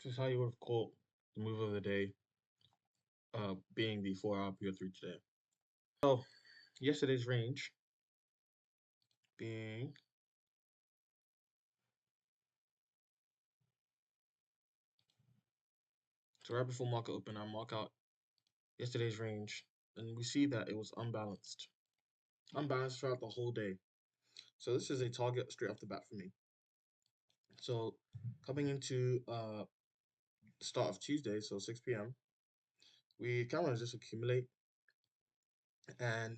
This is how you would have called the move of the day, being the 4-hour PO3 today. So yesterday's range being so right before market open, I mark out yesterday's range, and we see that it was unbalanced throughout the whole day. So this is a target straight off the bat for me. So coming into the start of Tuesday, so 6 p.m., we kind of just accumulate and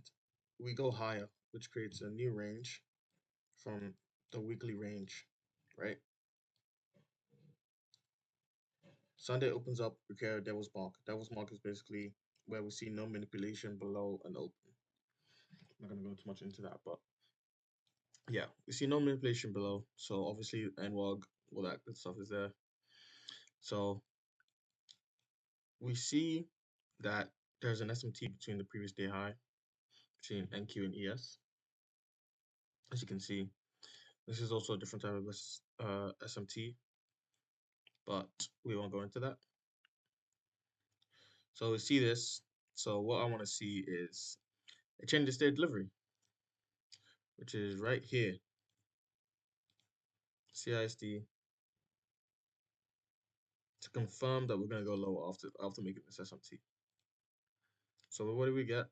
we go higher, which creates a new range from the weekly range, right? Sunday opens up, we create a devil's mark. Devil's mark is basically where we see no manipulation below an open. I'm not gonna go too much into that, but yeah, we see no manipulation below. So obviously NWOG, all that good stuff is there. So we see that there's an SMT between the previous day high, between NQ and ES. As you can see, this is also a different type of SMT, but we won't go into that. So we see this. So what I want to see is a change of state delivery, which is right here. CISD to confirm that we're going to go lower after making this SMT. So what do we get?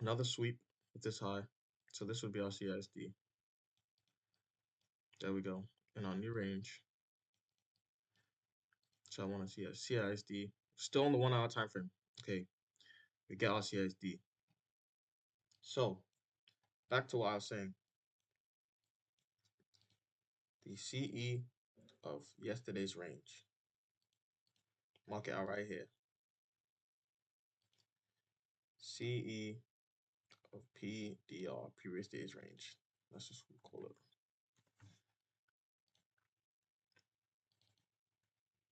Another sweep with this high. So this would be our CISD. There we go. In our new range. So I want to see a CISD. Still on the 1 hour time frame. Okay. We get our CISD. So back to what I was saying. The CE of yesterday's range. Mark it out right here. CE of PDR, previous day's range. Let's just call it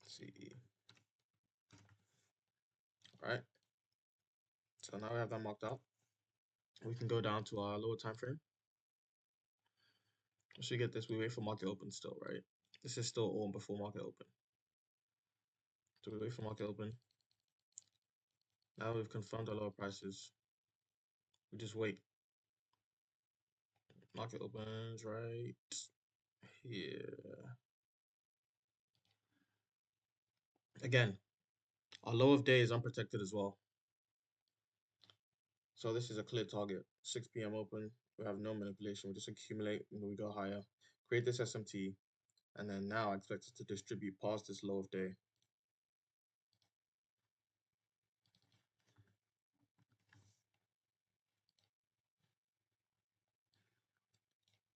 CE. Right? So now we have that marked out. We can go down to our lower time frame. Once we get this, we wait for market open still, right? This is still on before market open. So we wait for market open. Now we've confirmed our lower prices. We just wait. Market opens right here. Again, our low of day is unprotected as well. So this is a clear target. 6 p.m. open. We have no manipulation. We just accumulate and we go higher. Create this SMT. And then now I expect it to distribute past this low of day.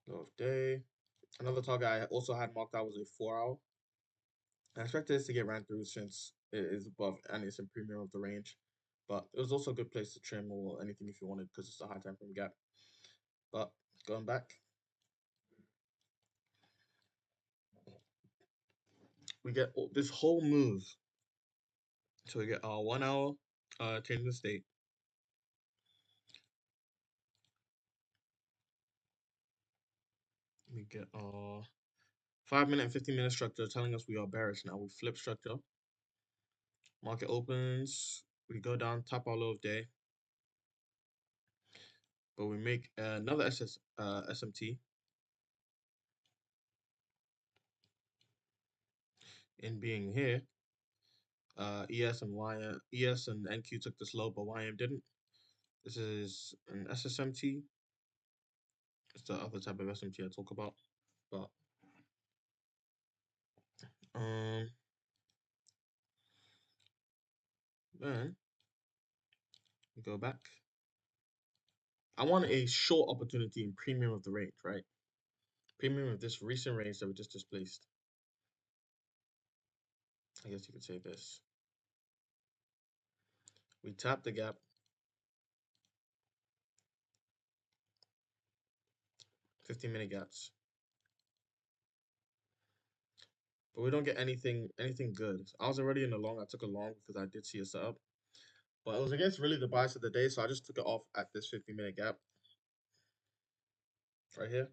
Low of day. Another target I also had marked out was a 4-hour. I expected this to get ran through since it is above and it's in premium of the range. But it was also a good place to trim or anything if you wanted because it's a high time frame gap. But going back, we get this whole move. So we get our 1 hour change in state. We get our 5-minute and 15-minute structure telling us we are bearish now. We flip structure. Market opens. We go down, top our low of day. But we make another SMT. In being here, ES and NQ took this low, but YM didn't. This is an SSMT. It's the other type of SMT I talk about. But then we go back. I want a short opportunity in premium of the range, right? Premium of this recent range that we just displaced. I guess you could say this. We tap the gap. 15-minute gaps. But we don't get anything good. I was already in the long. I took a long because I did see a setup. But it was against really the bias of the day, so I just took it off at this 15-minute gap. Right here.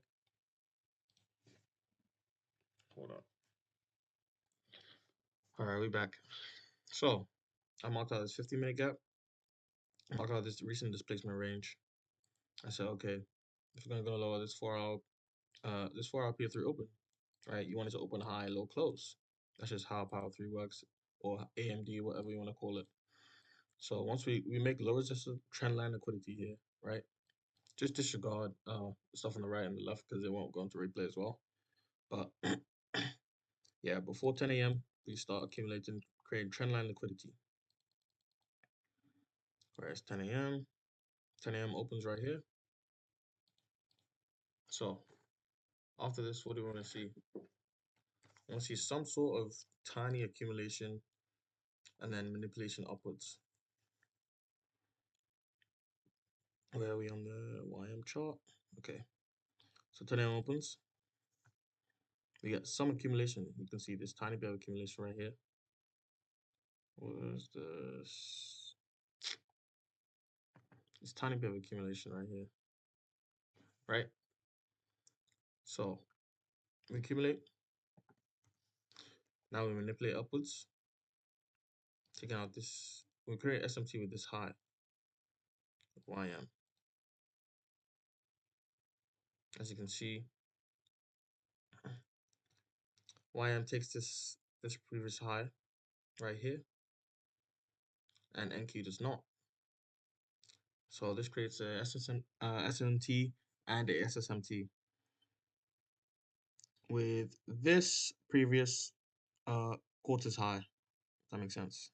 Hold on. All right, we back. So I marked out this 15-minute gap. I marked out this recent displacement range. I said, okay, if we're gonna go lower this 4 hour PO3 open, right? You want it to open high, low, close. That's just how Power 3 works, or AMD, whatever you want to call it. So once we make low resistance trend line liquidity here, right? Just disregard the stuff on the right and the left because it won't go into replay as well. But yeah, before 10 a.m. we start accumulating, creating trend line liquidity. Right, it's 10 a.m. 10 a.m. opens right here. So after this, what do we want to see? I want to see some sort of tiny accumulation and then manipulation upwards. Where are we on the YM chart? Okay, so 10 a.m. opens. We get some accumulation. You can see this tiny bit of accumulation right here. What is this? This tiny bit of accumulation right here, right? So we accumulate. Now we manipulate upwards, taking out this. We create SMT with this high, YM. As you can see, YM takes this previous high right here, and NQ does not. So this creates a SMT and a SSMT with this previous quarters high. If that makes sense.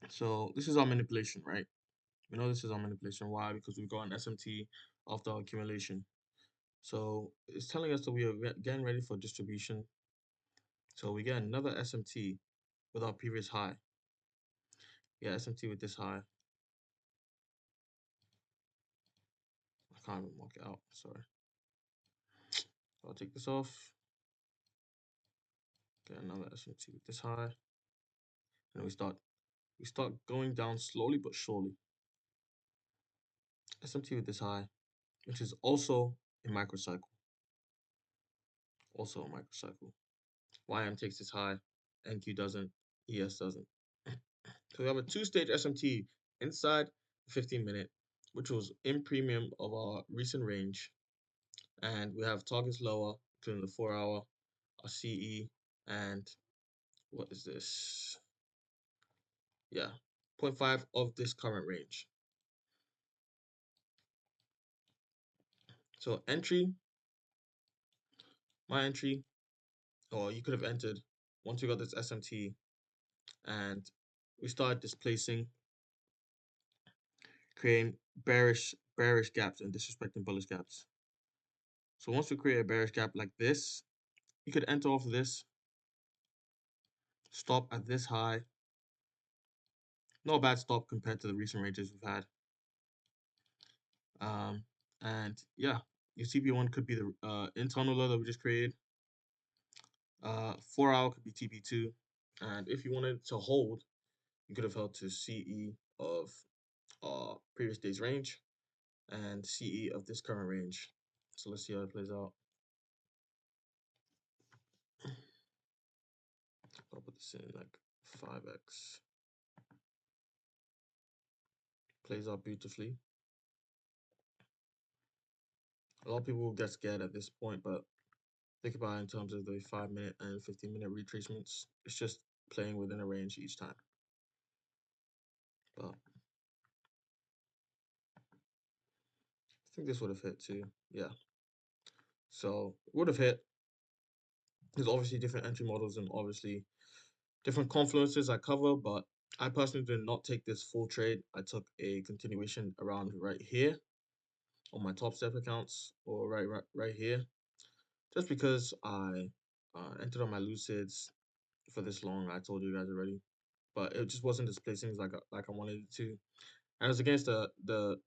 So this is our manipulation, right? We know this is our manipulation. Why? Because we've got an SMT after our accumulation. So it's telling us that we are getting ready for distribution. So we get another SMT with our previous high. Yeah, SMT with this high. I can't even mark it out. Sorry. So I'll take this off. Get another SMT with this high. And we start going down slowly but surely. SMT with this high, which is also a microcycle. Also a microcycle. YM takes this high, NQ doesn't, ES doesn't. So we have a two-stage SMT inside the 15-minute, which was in premium of our recent range. And we have targets lower, including the 4 hour, our CE, and what is this? Yeah, 0.5 of this current range. So my entry, or you could have entered once we got this SMT and we started displacing, creating bearish gaps and disrespecting bullish gaps. So once we create a bearish gap like this, you could enter off this, stop at this high. Not a bad stop compared to the recent ranges we've had. And yeah, your CP1 could be the internal low that we just created. 4 hour could be TP2. And if you wanted to hold, you could have held to CE of previous day's range and CE of this current range. So let's see how it plays out. I'll put this in like 5x. Plays out beautifully. A lot of people will get scared at this point, but think about it in terms of the 5-minute and 15-minute retracements. It's just playing within a range each time. But I think this would have hit too. Yeah. So it would have hit. There's obviously different entry models and obviously different confluences I cover, but I personally did not take this full trade. I took a continuation around right here on my top step accounts, or right here, just because I entered on my lucids for this long. I told you guys already, but it just wasn't displacing like I wanted it to, and it was against the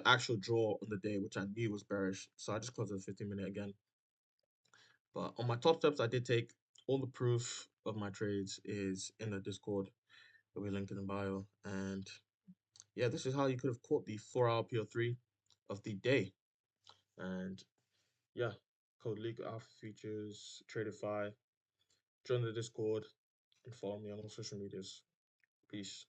actual draw on the day, which I knew was bearish. So I just closed the 15-minute again. But on my top steps, I did take all the proof of my trades is in the Discord that we link in the bio. And yeah, this is how you could have caught the 4 hour PO3 of the day. And yeah, code League Alpha Features, Tradeify. Join the Discord and follow me on all social medias. Peace.